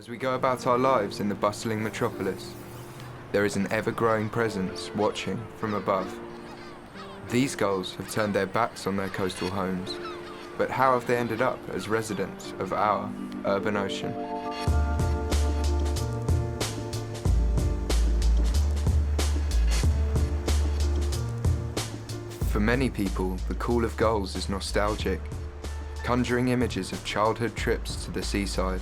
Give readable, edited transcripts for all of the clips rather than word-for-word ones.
As we go about our lives in the bustling metropolis, there is an ever-growing presence watching from above. These gulls have turned their backs on their coastal homes, but how have they ended up as residents of our urban ocean? For many people, the call of gulls is nostalgic, conjuring images of childhood trips to the seaside.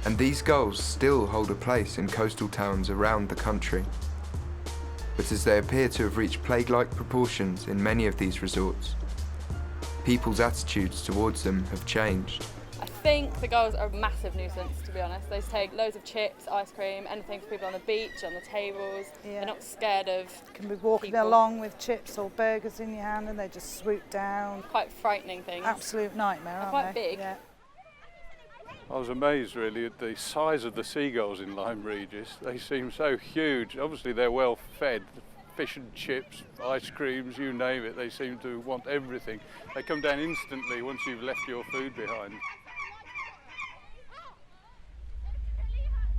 And these gulls still hold a place in coastal towns around the country. But as they appear to have reached plague-like proportions in many of these resorts, people's attitudes towards them have changed. I think the gulls are a massive nuisance, to be honest. They take loads of chips, ice cream, anything for people on the beach, on the tables. Yeah. They're not scared of You can be walking people. along with chips or burgers in your hand and they just swoop down. Quite frightening things. Absolute nightmare, They're aren't quite they? big. Yeah. I was amazed really at the size of the seagulls in Lyme Regis. They seem so huge. Obviously they're well fed. Fish and chips, ice creams, you name it. They seem to want everything. They come down instantly once you've left your food behind.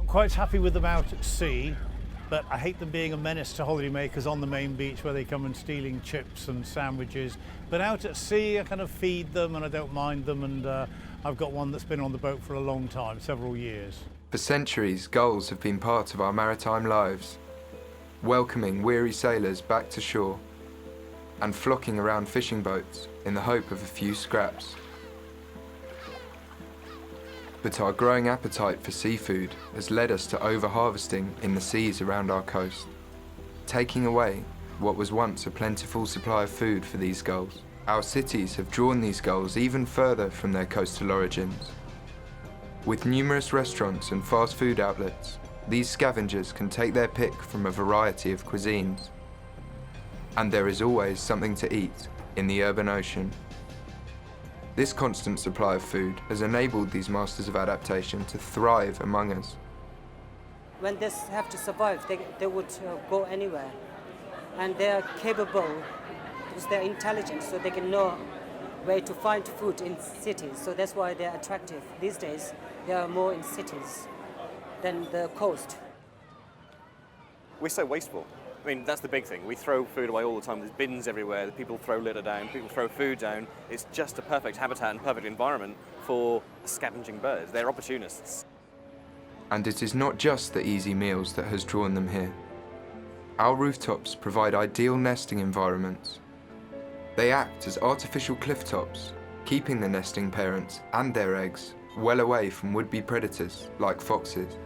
I'm quite happy with them out at sea, but I hate them being a menace to holidaymakers on the main beach where they come and stealing chips and sandwiches. But out at sea, I kind of feed them and I don't mind them, and I've got one that's been on the boat for a long time, several years. For centuries, gulls have been part of our maritime lives, welcoming weary sailors back to shore and flocking around fishing boats in the hope of a few scraps. But our growing appetite for seafood has led us to over-harvesting in the seas around our coast, taking away what was once a plentiful supply of food for these gulls. Our cities have drawn these gulls even further from their coastal origins. With numerous restaurants and fast food outlets, these scavengers can take their pick from a variety of cuisines. And there is always something to eat in the urban ocean. This constant supply of food has enabled these masters of adaptation to thrive among us. When they have to survive, they would go anywhere. And they are capable, because they're intelligent, so they can know where to find food in cities. So that's why they're attractive. These days, they are more in cities than the coast. We're so wasteful. I mean, that's the big thing. We throw food away all the time. There's bins everywhere. People throw litter down. People throw food down. It's just a perfect habitat and perfect environment for scavenging birds. They're opportunists. And it is not just the easy meals that has drawn them here. Our rooftops provide ideal nesting environments. They act as artificial cliff tops, keeping the nesting parents and their eggs well away from would-be predators like foxes.